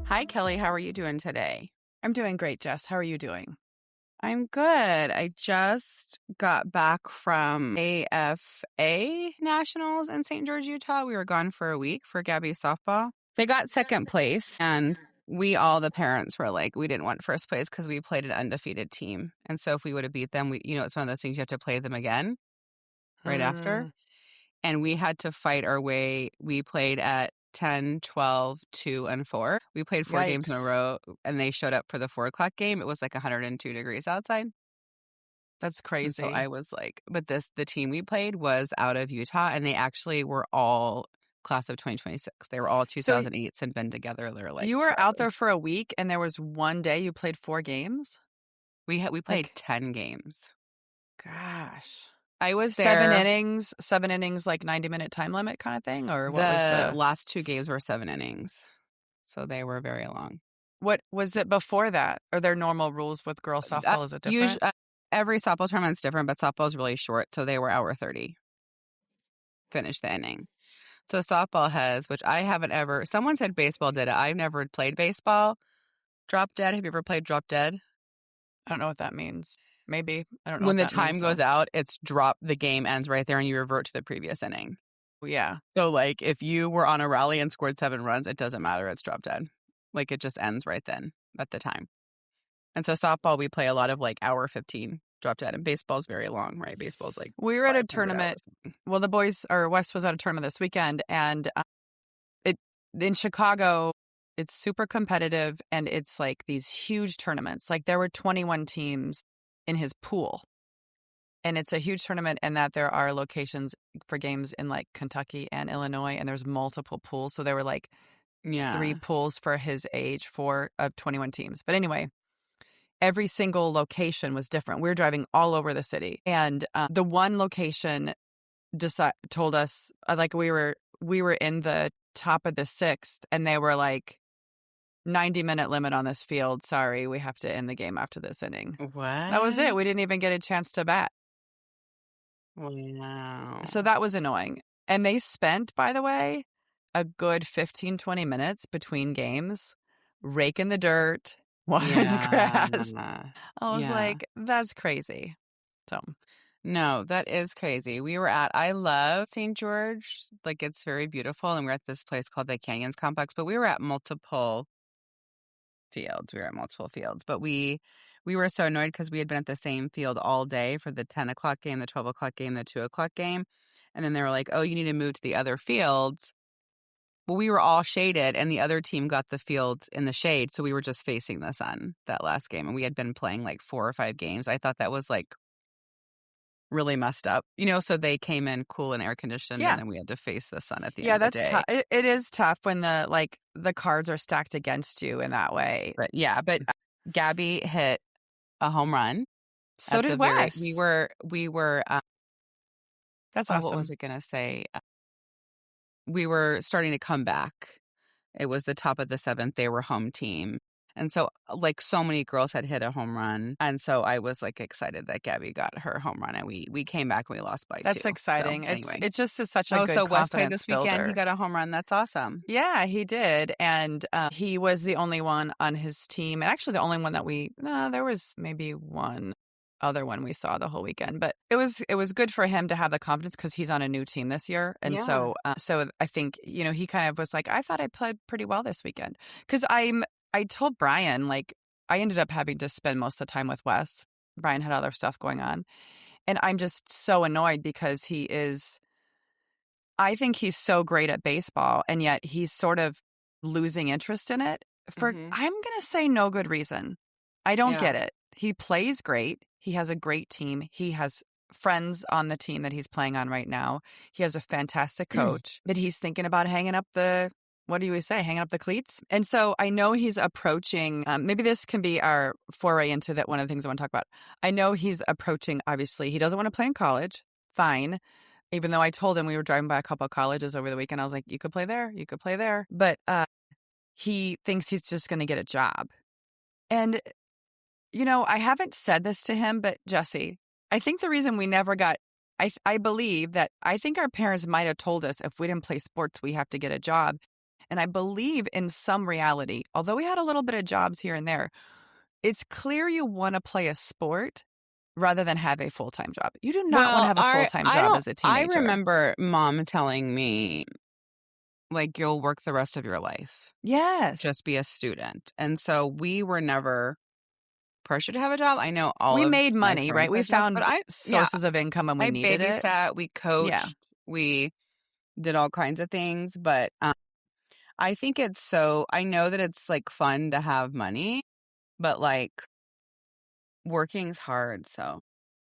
Hi, Kelly. How are you doing today? I'm doing great, Jess. How are you doing? I'm good. I just got back from AFA Nationals in St. George, Utah. We were gone for a week for Gabby's softball. They got second place, and we all, the parents, were like, we didn't want first place because we played an undefeated team. And so if we would have beat them, it's one of those things you have to play them again right after. And we had to fight our way. We played at 10, 12, 2, and 4. We played 4 games in a Yikes. row, and they showed up for the 4 o'clock game. It was like 102 degrees outside. That's And so crazy. I was like, but the team we played was out of Utah, and they actually were all class of 2026. They were all So 2008s and been together. They're like you were forever. out there for a week and there was one day you played 4 games? We played Like, 10 games. gosh. I was 7 there. innings, like 90-minute time limit kind of thing? Or what was The the... last 2 games were 7 innings, so they were very long. What was it before that? Are there normal rules with girls softball? Is it different? Every softball tournament's different, but softball's really short, so they were hour 30. Finish the inning. So softball has, which I haven't ever. Someone said baseball did it. I've never played baseball. Drop dead. Have you ever played drop dead? I don't know what that means. Maybe. I don't know When what the that time means, goes though. out, it's drop. The game ends right there, and you revert to the previous inning. Yeah. So, like, if you were on a rally and scored 7 runs, it doesn't matter. It's drop dead. Like, it just ends right then at the time. And so softball, we play a lot of like hour 15 drop dead, and baseball's very long, right? Baseball's like We were at a 500 tournament. hours. Well, the boys, or Wes was at a tournament this weekend, and it in Chicago, it's super competitive, and it's like these huge tournaments. Like there were 21 teams in his pool, and it's a huge tournament, and that there are locations for games in like Kentucky and Illinois, and there's multiple pools. So there were like 3 Yeah. pools for his age, 4 of 21 teams. But anyway, every single location was different. We were driving all over the city, and the one location told us like we were in the top of the 6th, and they were like 90-minute limit on this field. Sorry, we have to end the game after this inning. What? That was it. We didn't even get a chance to bat. Wow. So that was annoying. And they spent, by the way, a good 15, 20 minutes between games raking the dirt, watering the grass. I was like, that's crazy. So No, that is crazy. I love St. George. Like, it's very beautiful. And we're at this place called the Canyons Complex, but we were at multiple fields. But we were so annoyed because we had been at the same field all day for the 10 o'clock game, the 12 o'clock game, the 2 o'clock game. And then they were like, oh, you need to move to the other fields. Well, we were all shaded, and the other team got the field in the shade. So we were just facing the sun that last game. And we had been playing like 4 or 5 games. I thought that was like really messed up, so they came in cool and air conditioned, and then we had to face the sun at the end of the day. Tough. It is tough when the cards are stacked against you in that way. But Gabby hit a home run. So did Wes. We were. That's awesome. What was it gonna say? We were starting to come back. It was the top of the 7th. They were home team. And so, like, so many girls had hit a home run. And so I was, like, excited that Gabby got her home run. And we came back and we lost by 2. That's exciting. So, anyway. It just is such a good so Wes played confidence this weekend. builder. He got a home run. That's awesome. Yeah, he did. And he was the only one on his team. And actually the only one that there was maybe one other one we saw the whole weekend. But it was good for him to have the confidence because he's on a new team this year. And so I think, he kind of was like, I thought I played pretty well this weekend. Because I told Brian, like, I ended up having to spend most of the time with Wes. Brian had other stuff going on. And I'm just so annoyed because I think he's so great at baseball, and yet he's sort of losing interest in it for, I'm going to say, no good reason. I don't get it. He plays great. He has a great team. He has friends on the team that he's playing on right now. He has a fantastic coach, but he's thinking about hanging up the cleats? And so I know he's approaching, maybe this can be our foray into that. One of the things I want to talk about. I know he's approaching, obviously, he doesn't want to play in college. Fine. Even though I told him we were driving by a couple of colleges over the weekend, I was like, you could play there. You could play there. But he thinks he's just going to get a job. And, I haven't said this to him, but Jesse, I think the reason we never got, I believe that I think our parents might have told us if we didn't play sports, we have to get a job. And I believe in some reality, although we had a little bit of jobs here and there, it's clear you want to play a sport rather than have a full-time job. You do not want to Well, have a full-time I job don't as a I teenager. remember mom telling me, like, "You'll work the rest of your life. Yes. Just be a student." And so we were never pressured to have a job. I know all We of made my money, right? friends We had jobs, but found yeah, sources of income when we I needed it. babysat, we Yeah. coached, we did all kinds of things, but, I think it's so I know that it's, like, fun to have money, but, like, working's hard, so,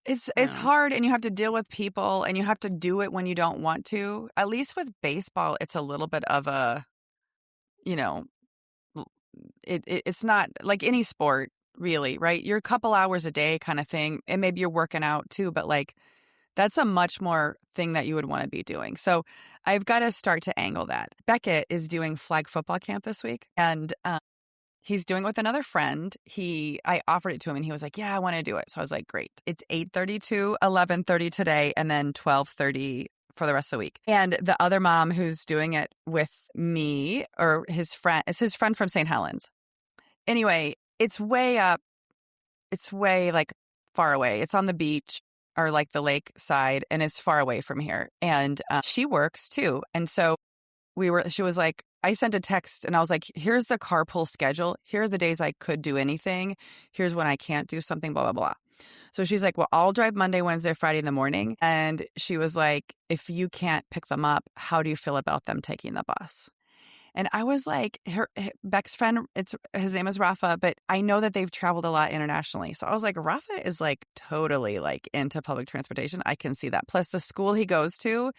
I It's don't know. hard and you have to deal with people and you have to do it when you don't want to. At least with baseball, it's a little bit of a, you know, l- it's not like any sport really, right? You're a couple hours a day kind of thing. And maybe you're working out too, but like that's a much more thing that you would want to be doing. So I've got to start to angle that. Beckett is doing flag football camp this week and he's doing it with another friend. I offered it to him and he was like, "Yeah, I want to do it." So I was like, "Great." It's 8:30 to 11:30 today and then 12:30 for the rest of the week. And the other mom who's doing it with me or his friend, it's his friend from St. Helens. Anyway, it's way up. It's way like far away. It's on the beach or like the lake side and it's far away from here. And she works too. And so she was like, I sent a text and I was like, here's the carpool schedule. Here are the days I could do anything. Here's when I can't do something, blah, blah, blah. So she's like, well, I'll drive Monday, Wednesday, Friday in the morning. And she was like, if you can't pick them up, how do you feel about them taking the bus? And I was like, Beck's friend, his name is Rafa, but I know that they've traveled a lot internationally. So I was like, Rafa is like totally like into public transportation. I can see that. Plus the school he goes to,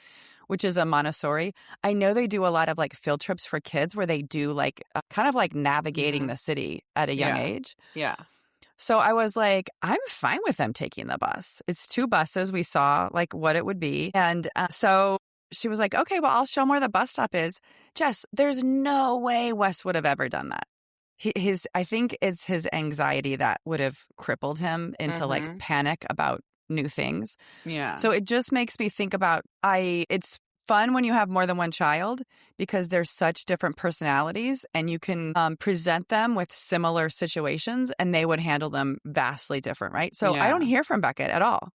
which is a Montessori, I know they do a lot of like field trips for kids where they do like kind of like navigating Mhm. the city at a young Yeah. age. Yeah. So I was like, I'm fine with them taking the bus. It's 2 buses. We saw like what it would be. And so she was like, okay, well, I'll show them where the bus stop is. Jess, there's no way Wes would have ever done that. I think it's his anxiety that would have crippled him into like Mhm. panic about new things. Yeah. So it just makes me think about it's fun when you have more than one child because they're such different personalities and you can present them with similar situations and they would handle them vastly different, right? So I don't Yeah. hear from Beckett at all.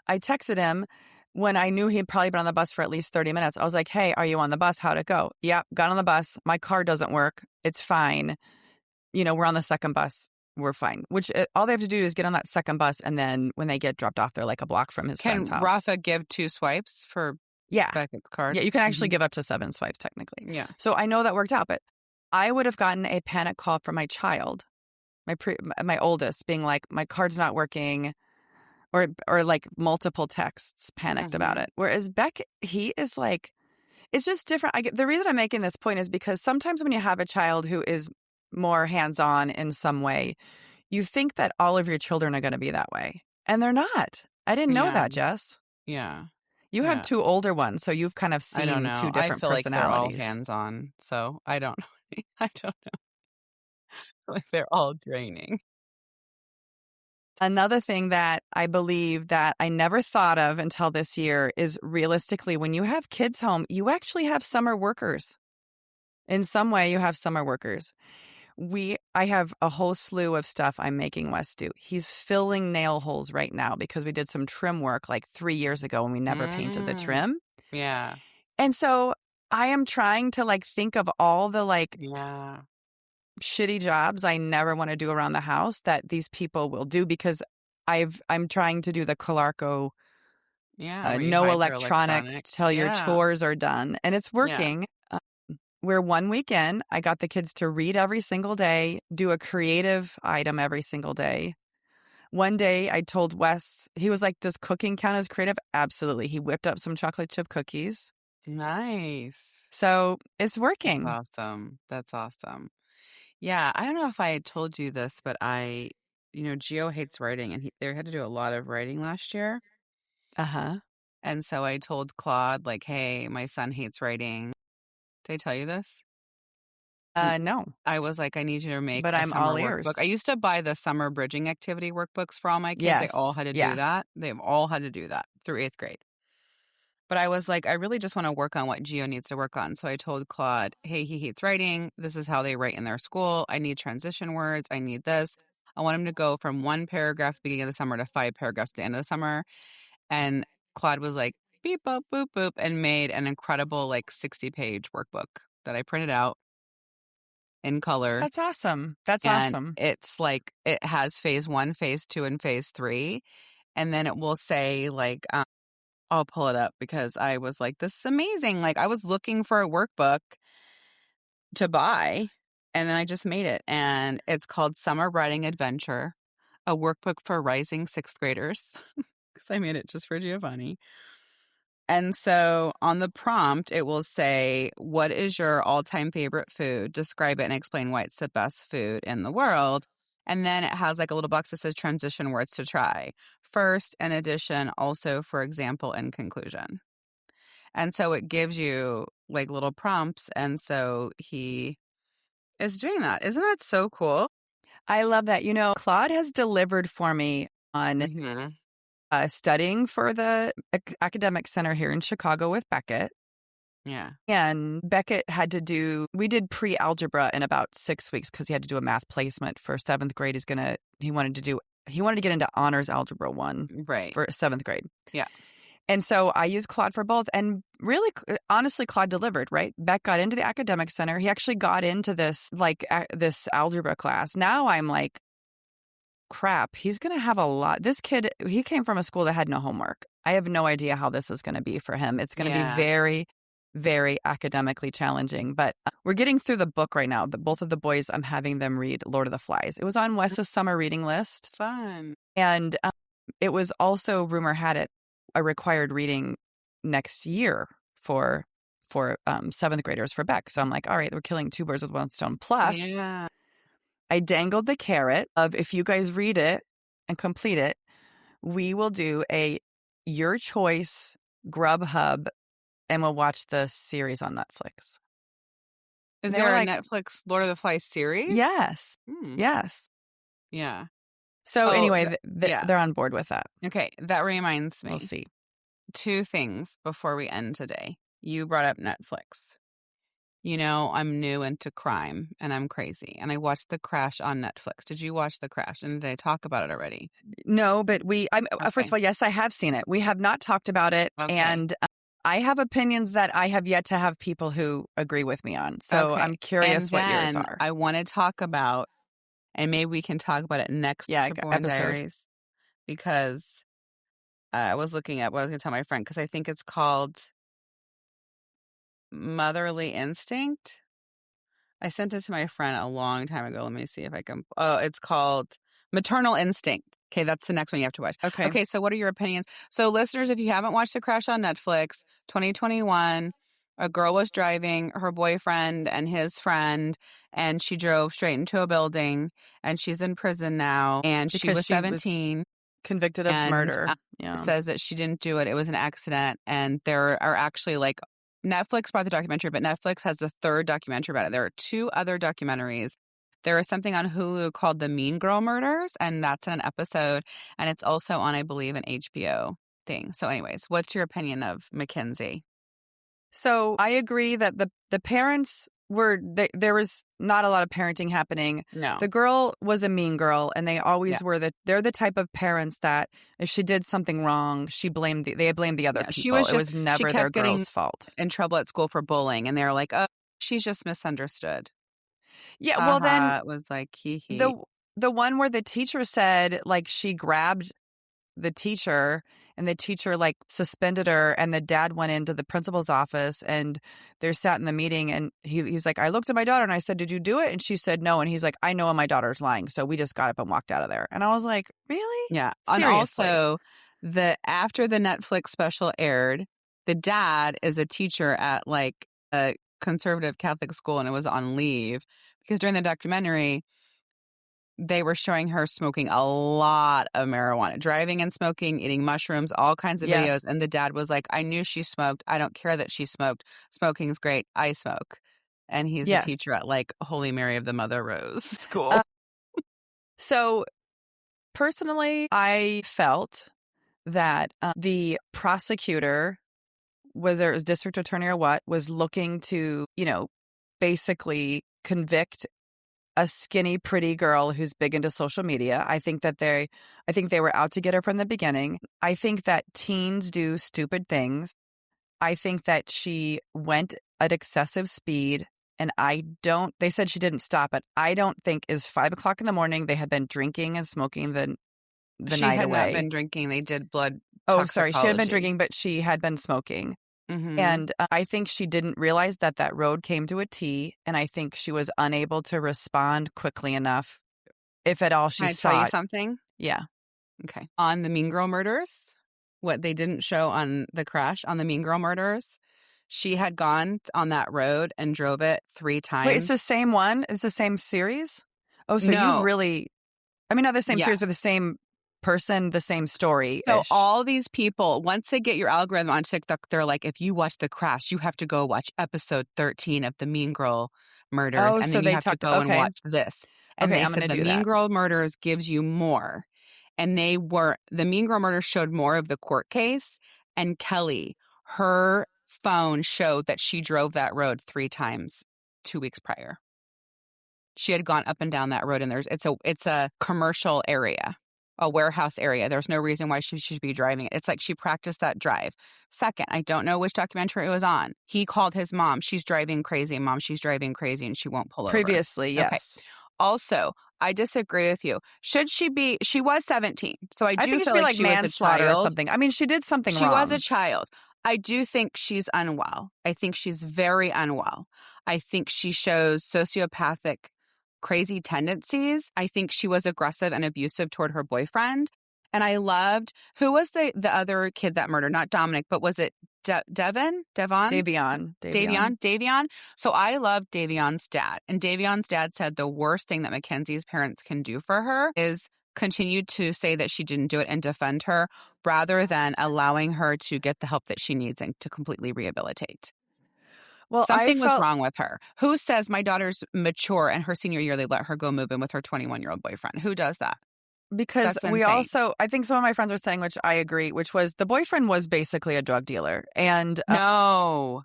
I texted him when I knew he'd probably been on the bus for at least 30 minutes. I was like, hey, are you on the bus? How'd it go? Yep, got on the bus. My car doesn't work. It's fine. We're on the second bus. We're fine. All they have to do is get on that second bus. And then when they get dropped off, they're like a block from his friend's Can house. Rafa give 2 swipes for Yeah. Beckett's card? Yeah. You can actually Mhm. give up to 7 swipes technically. Yeah. So I know that worked out, but I would have gotten a panic call from my child, my oldest being like, my card's not working or like multiple texts panicked about Mhm. it. Whereas Beck, he is like, it's just different. The reason I'm making this point is because sometimes when you have a child who is more hands-on in some way, you think that all of your children are going to be that way, and they're not. I didn't know Yeah. that, Jess. Yeah. You have Yeah. 2 older ones, so you've kind of I don't seen 2 know. I different feel like they're all personalities. hands-on, so I don't I don't know. Like, they're all draining. Another thing that I believe that I never thought of until this year is realistically, when you have kids home, you actually have summer workers. In some way, you have summer workers. I have a whole slew of stuff I'm making Wes do. He's filling nail holes right now because we did some trim work like 3 years ago and we never painted the Mm. trim. Yeah. And so I am trying to like think of all the like Yeah. shitty jobs I never want to do around the house that these people will do because I'm trying to do the Calarco Yeah, where you no hide your electronics electronics. till your Yeah. chores are done and it's Yeah. working. Where one weekend I got the kids to read every single day, do a creative item every single day. One day I told Wes, he was like, does cooking count as creative? Absolutely. He whipped up some chocolate chip cookies. Nice. So it's That's working. awesome. That's awesome. Yeah, I don't know if I had told you this, but Gio hates writing, and they had to do a lot of writing last year. Uh huh. And so I told Claude, like, hey, my son hates writing. Did I tell you this? And No, I was like, I need you to make but a I'm summer all workbook. I ears. used to buy the summer bridging activity workbooks for all my kids. They all Yes. had to do Yeah. that. They've all had to do that through 8th grade. But I was like, I really just want to work on what Gio needs to work on. So I told Claude, hey, he hates writing. This is how they write in their school. I need transition words. I need this. I want him to go from 1 paragraph at the beginning of the summer to 5 paragraphs at the end of the summer. And Claude was like, beep, boop, boop, boop, and made an incredible 60-page workbook that I printed out in color. That's awesome. That's And awesome. it's like, it has phase 1, phase 2, and phase 3. And then it will say I'll pull it up because I was like, this is amazing. Like, I was looking for a workbook to buy, and then I just made it. And it's called Summer Writing Adventure, a workbook for rising sixth graders, because I made it just for Giovanni. And so on the prompt, it will say, what is your all-time favorite food? Describe it and explain why it's the best food in the world. And then it has like a little box that says transition words to try. First, in addition, also, for example, in conclusion. And so it gives you like little prompts. And so he is doing that. Isn't that so cool? I love that. Claude has delivered for me on Mm-hmm. studying for the academic center here in Chicago with Beckett. Yeah. And Beckett we did pre-algebra in about 6 weeks because he had to do a math placement for 7th grade. He wanted to get into honors algebra 1 Right. for 7th grade. Yeah. And so I used Claude for both. And really, honestly, Claude delivered, right? Beck got into the academic center. He actually got into this, this algebra class. Now I'm like, crap, he's going to have a lot. This kid, he came from a school that had no homework. I have no idea how this is going to be for him. It's going to be very, very academically challenging. But we're getting through the book right now. Both of the boys, I'm having them read Lord of the Flies. It was on Wes's summer reading list. Fun. And it was also, rumor had it, a required reading next year for 7th graders for Beck. So I'm like, all right, we're killing 2 birds with 1 stone. Plus, I dangled the carrot of, if you guys read it and complete it, we will do a your choice Grubhub and we'll watch the series on Netflix. Is there a Netflix Lord of the Flies series? Yes. Yes. Yeah. So anyway, they're on board with that. Okay. That reminds me. We'll see. 2 things before we end today. You brought up Netflix. I'm new into crime and I'm crazy. And I watched The Crash on Netflix. Did you watch The Crash? And did I talk about it already? No, but first of all, yes, I have seen it. We have not talked about it. Okay. And I have opinions that I have yet to have people who agree with me on. So I'm curious what yours are. I want to talk about, and maybe we can talk about it next episode. Diaries, because I was looking at what I was going to tell my friend, because I think it's called Motherly Instinct. I sent it to my friend a long time ago. Let me see if I can. Oh, it's called Maternal Instinct. Okay, that's the next one you have to watch. Okay, so what are your opinions? So listeners, if you haven't watched The Crash on Netflix, 2021, a girl was driving her boyfriend and his friend, and she drove straight into a building, and she's in prison now, and because she was 17. Convicted of murder. Says that she didn't do it. It was an accident. And there are actually Netflix brought the documentary, but Netflix has the 3rd documentary about it. There are 2 other documentaries. There is something on Hulu called The Mean Girl Murders, and that's in an episode. And it's also on, I believe, an HBO thing. So anyways, what's your opinion of Mackenzie? So I agree that the parents there was not a lot of parenting happening. No. The girl was a mean girl, and they always were they're the type of parents that if she did something wrong, they blamed the other people. It was never their girl's fault. In trouble at school for bullying, and they were like, oh, she's just misunderstood. Yeah, well then it was like hee. The one where the teacher said she grabbed the teacher and the teacher suspended her, and the dad went into the principal's office and they're sat in the meeting, and he's like, I looked at my daughter and I said, did you do it? And she said no, and he's like, I know when my daughter's lying. So we just got up and walked out of there. And I was like, really? Yeah. Seriously? And also after the Netflix special aired, the dad is a teacher at a conservative Catholic school, and it was on leave because during the documentary they were showing her smoking a lot of marijuana, driving and smoking, eating mushrooms, all kinds of videos. And the dad was like, I knew she smoked. I don't care that she smoked. Smoking's great. I smoke. And he's a teacher at Holy Mary of the Mother Rose school. So personally, I felt that the prosecutor whether it was district attorney or what, was looking to, basically convict a skinny, pretty girl who's big into social media. I think they were out to get her from the beginning. I think that teens do stupid things. I think that she went at excessive speed, and they said she didn't stop it. I don't think is 5 o'clock in the morning. They had been drinking and smoking the She night had not away. been drinking. They did blood Oh, sorry. She had been toxicology. drinking, but she had been smoking. Mm-hmm. And I think she didn't realize that road came to a T, and I think she was unable to respond quickly enough, if at all she Can I saw tell you it. something? Yeah. Okay. On the Mean Girl murders, what they didn't show on the crash on the Mean Girl murders, she had gone on that road and drove it 3 times. Wait, it's the same one? It's the same series? Oh, so you've No. really... I mean, not the same Yeah. series, but the same person, the same story. So all these people, once they get your algorithm on TikTok, they're like, if you watch The Crash, you have to go watch episode 13 of the Mean Girl murders. Oh, and so then you they have to talked... go and Okay. watch this. And Okay, they I'm said going to the do Mean that. Girl murders gives you more. And the Mean Girl murders showed more of the court case. And Kelly, her phone showed that she drove that road 3 times 2 weeks prior. She had gone up and down that road, and it's a commercial area, a warehouse area. There's no reason why she should be driving it. It's like she practiced that drive. Second, I don't know which documentary it was on. He called his mom. She's driving crazy. Mom, she's driving crazy, and she won't pull over. Previously, yes. Okay. Also, I disagree with you. She was 17. So I think it should feel be like like she was a manslaughter or child. something. I mean, she did something wrong. She was a child. I do think she's unwell. I think she's very unwell. I think she shows sociopathic, crazy tendencies. I think she was aggressive and abusive toward her boyfriend. And I loved, who was the other kid that murdered? Not Dominic, but was it Davion. So I loved Davion's dad. And Davion's dad said the worst thing that Mackenzie's parents can do for her is continue to say that she didn't do it and defend her rather than allowing her to get the help that she needs and to completely rehabilitate. Well, something was wrong with her. Who says my daughter's mature and her senior year they let her go move in with her 21-year-old boyfriend? Who does that? Because we also, I think some of my friends were saying, which I agree, which was the boyfriend was basically a drug dealer. And no,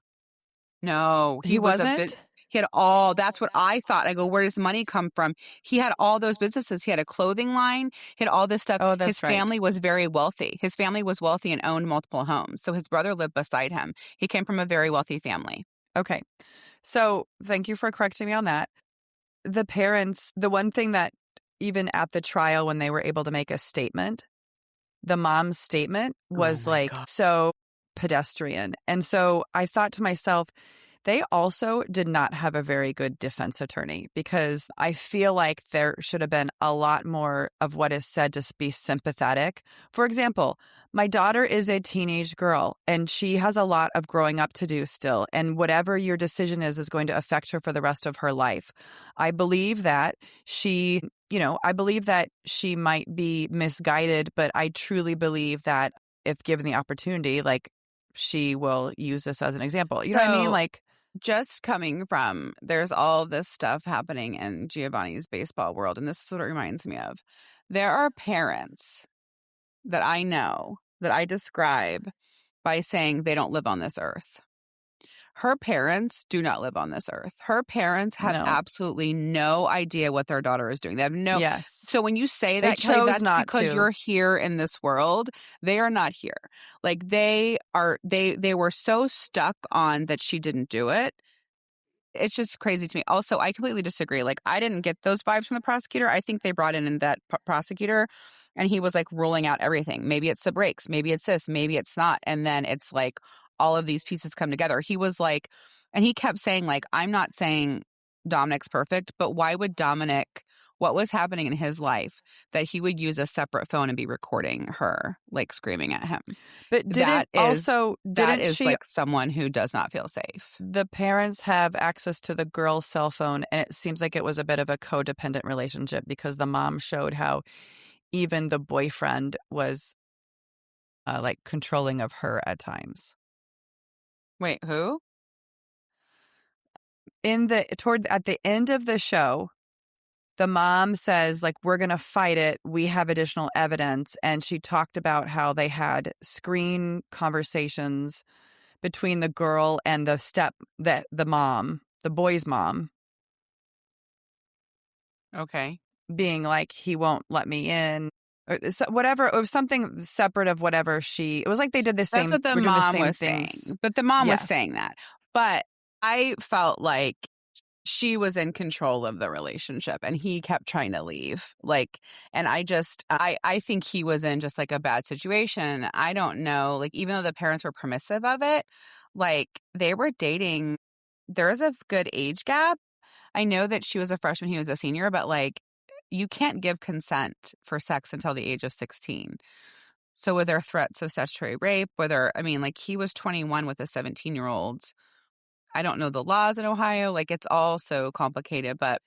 he wasn't. He had all, that's what I thought. I go, where does money come from? He had all those businesses. He had a clothing line. He had all this stuff. Oh, that's His family was very wealthy. His family was wealthy and owned multiple homes. So his brother lived beside him. He came from a very wealthy family. Okay. So thank you for correcting me on that. The parents, the one thing that even at the trial when they were able to make a statement, the mom's statement was so pedestrian. And so I thought to myself, they also did not have a very good defense attorney because I feel like there should have been a lot more of what is said to be sympathetic. For example, my daughter is a teenage girl and she has a lot of growing up to do still. And whatever your decision is going to affect her for the rest of her life. I believe that she might be misguided, but I truly believe that if given the opportunity, she will use this as an example. You know what I mean? Just coming from, there's all this stuff happening in Giovanni's baseball world, and this is what it reminds me of. There are parents that I know that I describe by saying they don't live on this earth. Her parents do not live on this earth. Her parents have absolutely no idea what their daughter is doing. They have no. Yes. So when you say that, they chose Kelly, that's not because to. you're here in this world. They are not here. They were so stuck on that she didn't do it. It's just crazy to me. Also, I completely disagree. I didn't get those vibes from the prosecutor. I think they brought in that prosecutor and he was ruling out everything. Maybe it's the brakes. Maybe it's this. Maybe it's not. And then it's all of these pieces come together. He was and he kept saying I'm not saying Dominic's perfect, but why would Dominic, what was happening in his life that he would use a separate phone and be recording her screaming at him? But that is someone who does not feel safe. The parents have access to the girl's cell phone, and it seems like it was a bit of a codependent relationship because the mom showed how even the boyfriend was controlling of her at times. Wait, who? At the end of the show, the mom says, we're going to fight it. We have additional evidence. And she talked about how they had screen conversations between the girl and the mom, the boy's mom, Okay. being like, he won't let me in, or whatever. It was something separate of whatever it was like they did the That's same, what the we're doing the mom same was things. saying. But the mom was Yes. saying that. But I felt like she was in control of the relationship and he kept trying to leave. Like, and I think he was in just like a bad situation. I don't know, like, even though the parents were permissive of it, like, they were dating. There is a good age gap. I know that she was a freshman, he was a senior, but like, you can't give consent for sex until the age of 16. So were there threats of statutory rape? I mean, like, he was 21 with a 17-year-old. I don't know the laws in Ohio. Like, it's all so complicated, but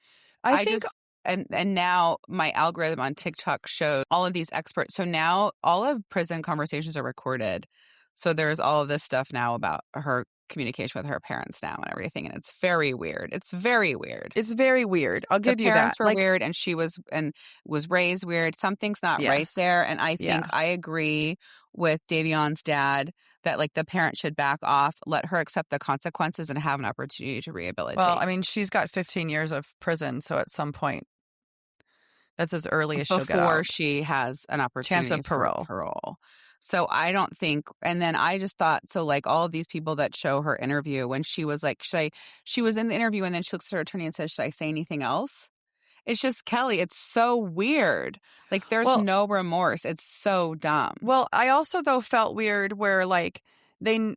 I I think, just, and now my algorithm on TikTok shows all of these experts. So now all of prison conversations are recorded. So there's all of this stuff now about her communication with her parents now and everything. And it's very weird. It's very weird. it's very weird. I'll The give you that. parents were Like, weird and she was raised weird. Something's not right yes. there. And I think Yeah. I agree with Davion's dad that like the parent should back off, let her accept the consequences and have an opportunity to Well, I rehabilitate mean, she's got 15 years of prison, so at some point, that's as early as she'll get before out. she has an Chance opportunity of for parole. parole. So I don't think, and then I just thought, so like all of these people that show her interview when she was like, she was in the interview and then she looks at her attorney and says, should I say anything else? It's just Kelly. It's so weird. Like there's Well, no remorse. It's so dumb. I also though felt weird where like they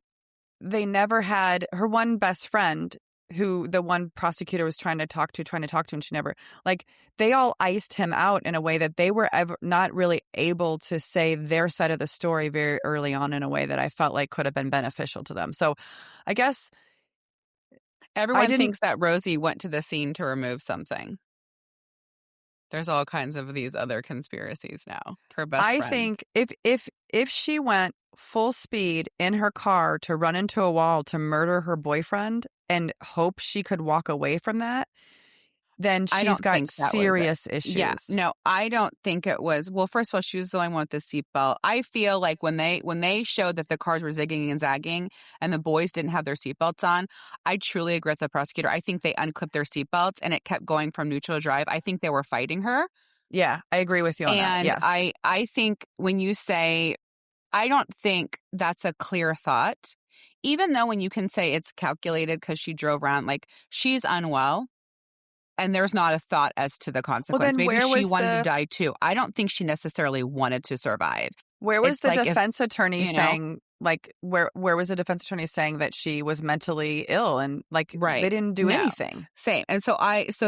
never had her one best friend who the one prosecutor was trying to talk to, and she never, like, they all iced him out in a way that they were ever not really able to say their side of the story very early on in a way that I felt like could have been beneficial to them. So I guess I Everyone didn't, thinks that Rosie went to the scene to remove something. There's all kinds of these other conspiracies now. Her best I friend. think if she went full speed in her car to run into a wall to murder her boyfriend and hope she could walk away from that, then I she's don't got think that was it. serious Yeah, issues. no, I don't think it was. Well, first of all, she was the only one with the seatbelt. I feel like when they showed that the cars were zigging and zagging and the boys didn't have their seatbelts on, I truly agree with the prosecutor. I think they unclipped their seatbelts and it kept going from neutral to drive. I think they were fighting her. Yeah, I agree with you on that. And Yes. I think when you say, I don't think that's a clear thought, even though when you can say it's calculated because she drove around, like she's unwell and there's not a thought as to the Well, consequence. then Maybe she wanted to die too. I don't think she necessarily wanted to survive. where was It's the like if, defense attorney you know, saying, like, where was the defense attorney saying that she was mentally ill and like right. they didn't do No. anything? Same. And so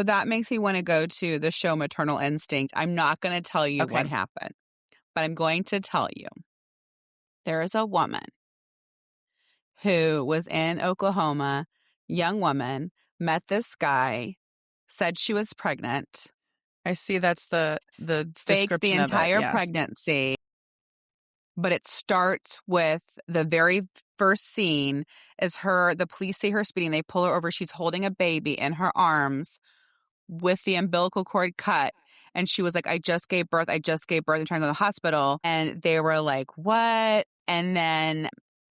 that makes me want to go to the show Maternal Instinct. I'm not going to tell you Okay. what happened, but I'm going to tell you there is a woman who was in Oklahoma, young woman, met this guy, said she was pregnant, I see that's the faked the description of it. entire Yes. pregnancy. But it starts with the very first scene is the police see her speeding. They pull her over. She's holding a baby in her arms with the umbilical cord cut. And she was like, I just gave birth. I'm trying to go to the hospital. And they were like, what? And then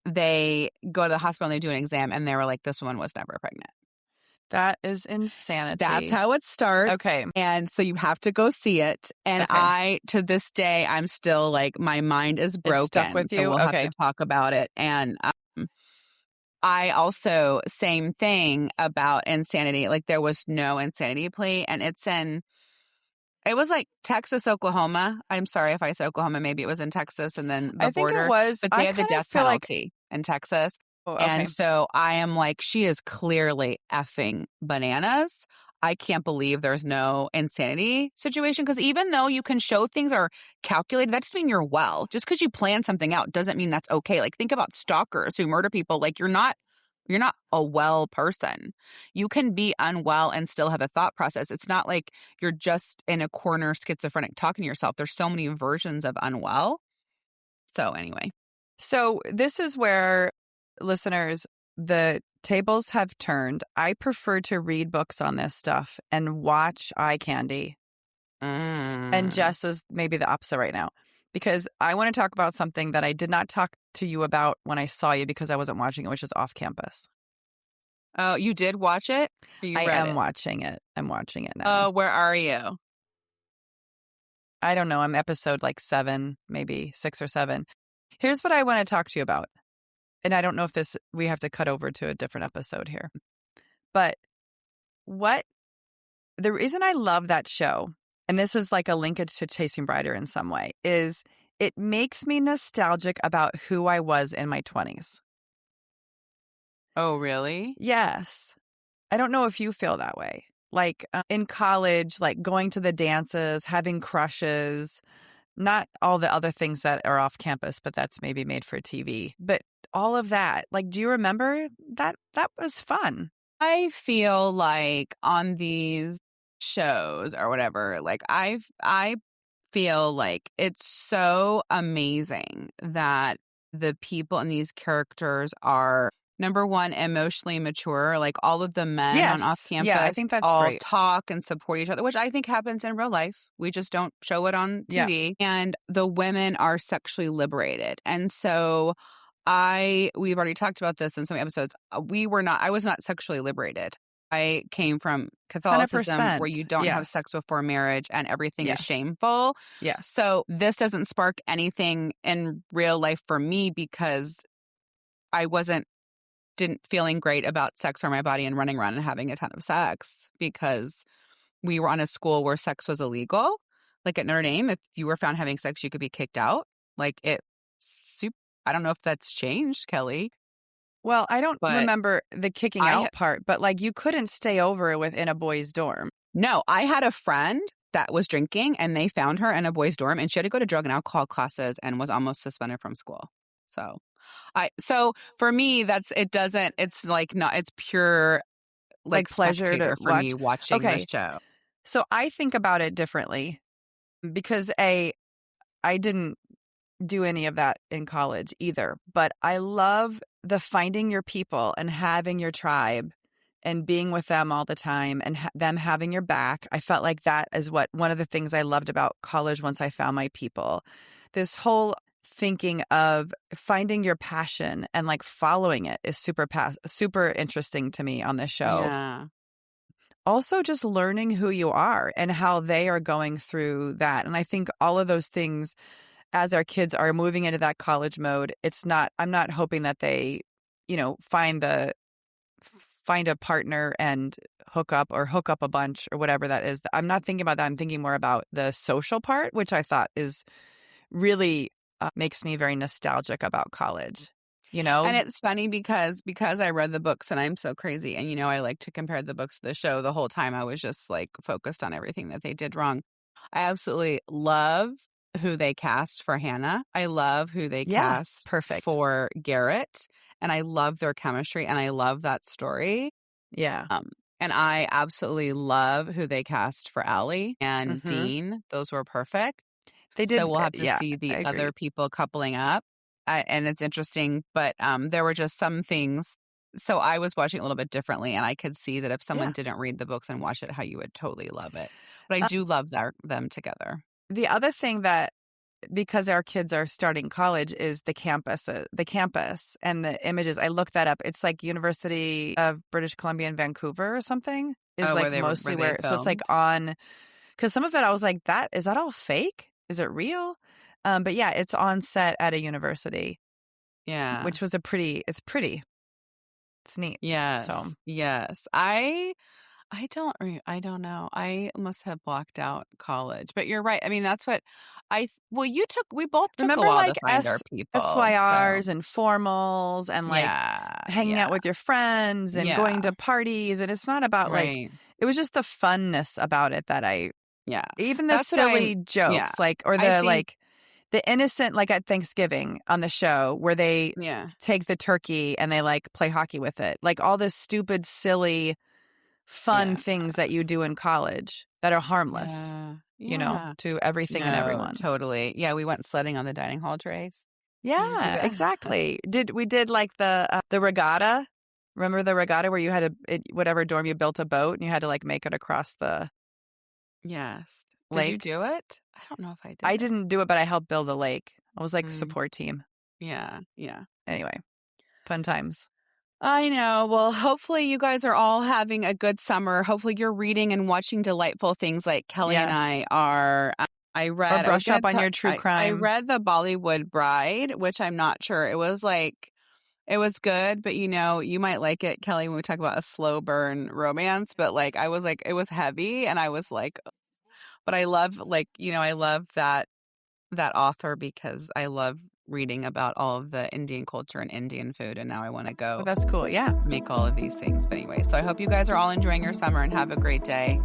they go to the hospital and they do an exam. And they were like, this woman was never pregnant. That is insanity. That's how it starts. Okay. And so you have to go see it. And Okay. to this day, I'm still like, my mind is broken. It's stuck with So you? we'll have Okay. to talk about it. And I also, same thing about insanity. Like there was no insanity plea. And it was like Texas, Oklahoma. I'm sorry if I said Oklahoma. Maybe it was in Texas and then the I think it border. was. But they I had the kind of death feel like, penalty in Texas. oh, okay. And so I am like, she is clearly effing bananas. I can't believe there's no insanity situation. Because even though you can show things are calculated, that doesn't mean you're well. Just because you plan something out doesn't mean that's okay. Like think about stalkers who murder people. Like you're not a well person. You can be unwell and still have a thought process. It's not like you're just in a corner schizophrenic talking to yourself. There's so many versions of unwell. So anyway. So this is where, listeners, the tables have turned. I prefer to read books on this stuff and watch eye candy. And Jess is maybe the opposite right now. because I want to talk about something that I did not talk to you about when I saw you because I wasn't watching it, which is Off Campus. Oh, you did watch it? Or you I read am it? watching it. I'm watching it now. Oh, where are you? I don't know. I'm episode like 7, maybe 6 or 7. Here's what I want to talk to you about. And I don't know if we have to cut over to a different episode here. But the reason I love that show, and this is like a linkage to Chasing Brighter in some way, is it makes me nostalgic about who I was in my 20s. Oh, really? Yes. I don't know if you feel that way. Like in college, like going to the dances, having crushes, not all the other things that are off campus, but that's maybe made for TV. But all of that, like, do you remember that? That was fun. I feel like on these shows or whatever, like I feel like it's so amazing that the people in these characters are, number one, emotionally mature. Like all of the men on off Yes. Yeah, I campus think that's all great. talk and support each other, which I think happens in real life. We just don't show it on Yeah. TV. And the women are sexually liberated. And so we've already talked about this in some episodes. I was not sexually liberated. I came from Catholicism where you 100%. don't have Yes. sex before marriage and everything is Yes. shameful. Yes. So this doesn't spark anything in real life for me because I didn't feeling great about sex or my body and running around and having a ton of sex because we were on a school where sex was illegal. Like at Notre Dame, if you were found having sex, you could be kicked out. Like I don't know if that's changed, Kelly, Well, I don't but remember the kicking I out part, but like you couldn't stay over within a boys' dorm. no, I had a friend that was drinking and they found her in a boys' dorm and she had to go to drug and alcohol classes and was almost suspended from school. So for me, it's like not, it's pure like Pleasure to spectator for watch. me watching the Okay. show. So I think about it differently because I didn't do any of that in college either, but I love the finding your people and having your tribe and being with them all the time and them having your back. I felt like that is one of the things I loved about college once I found my people. This whole thinking of finding your passion and like following it is super interesting to me on this show. Yeah. Also just learning who you are and how they are going through that. And I think all of those things as our kids are moving into that college mode, I'm not hoping that they, find a partner and hook up a bunch or whatever that is. I'm not thinking about that. I'm thinking more about the social part, which I thought is really makes me very nostalgic about college, And it's funny because I read the books and I'm so crazy. And, I like to compare the books to the show. The whole time I was just like focused on everything that they did wrong. I absolutely love who they cast for Hannah. I love who they cast perfect. for Garrett. And I love their chemistry and I love that story. Yeah. And I absolutely love who they cast for Allie and Dean. Those were perfect. They did. So we'll have to see I the agree. other people coupling up. And it's interesting, but there were just some things. So I was watching it a little bit differently, and I could see that if someone didn't read the books and watch it, how you would totally love it. But I do love them together. The other thing that, because our kids are starting college, is the campus and the images. I looked that up. It's like University of British Columbia in Vancouver or something is Oh, like mostly where so it's like on, because some of it I was like, is that all fake? Is it real? But yeah, it's on set at a university. Yeah. Which was it's pretty. It's neat. Yes. So. Yes. I don't know. I must have blocked out college, but you're right. I mean, that's what we both took Remember a while like to find our people. SYRs and formals and like hanging out with your friends and going to parties. And it's not about like, it was just the funness about it that even the silly jokes, or the innocent, like at Thanksgiving on the show where they take the turkey and they like play hockey with it. Like all this stupid, silly, fun things that you do in college that are harmless, to everything and everyone. Totally. Yeah. We went sledding on the dining hall trays. Yeah, exactly. We did like the regatta. Remember the regatta where you had whatever dorm you built a boat and you had to like make it across the Yes. lake? Did you do it? I don't know if I did. I didn't do it, but I helped build a lake. I was like the support team. Yeah. Anyway, fun times. I know. Well, hopefully you guys are all having a good summer. Hopefully you're reading and watching delightful things like Kelly and I are. I read. Or brush up on your true crime. I read The Bollywood Bride, which I'm not sure. It was good, but you might like it, Kelly, when we talk about a slow burn romance. But I was like, it was heavy, and I was like, but I love I love that author because I love reading about all of the Indian culture and Indian food, and now I want to go. Oh, that's cool. Yeah. Make all of these things. But anyway, so I hope you guys are all enjoying your summer and have a great day.